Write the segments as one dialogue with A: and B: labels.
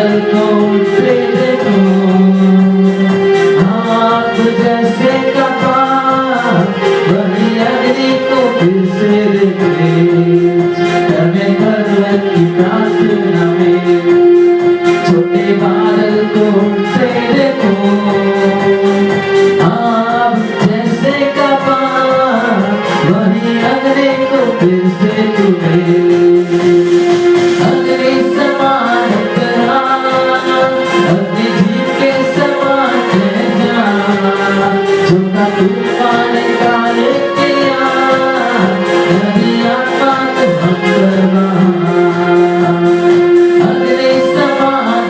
A: बादल को उठते देखो, आप जैसे कपार वही अग्नि को फिर से देखे, हमें पर्वत की प्रार्थना में छोटे बादल को उठते देखो, आप जैसे कपार वही अग्नि को फिर से तुम्हें अग्नि समान अपने जीव के समान जा झुका तूफान काले किया नदी आत्मा तो हम परवान अग्नि समान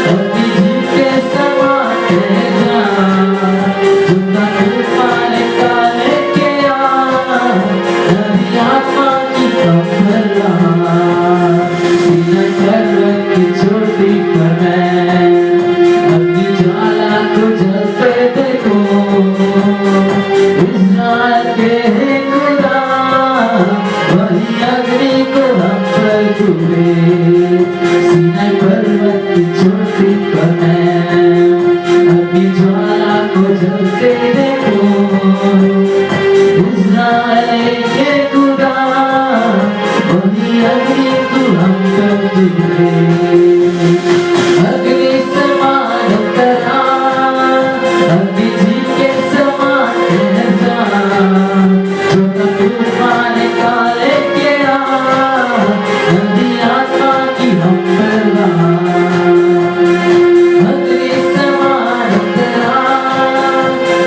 A: अपने जीव के समान जा झुका तूफान काले किया नदी आत्मा की हम परवान सीना पर्वत की चोटी पर मैं अपनी ज्वाला को जलते देखो, इस्राएल के है खुदा वही अग्नि को हम पर छुए, सीना पर्वत की चोटी पर मैं अपनी ज्वाला को जलते देखो, इस्राएल के खुदा वही अग्नि को हम पर छुए, अग्नि समान अपने जीव के समान जा छोटा तूफान काले के नदी आत्मा की हम परवान अग्नि समान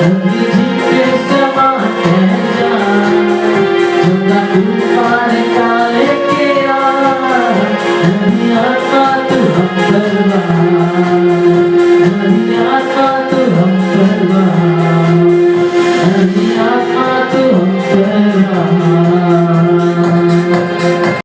A: अपने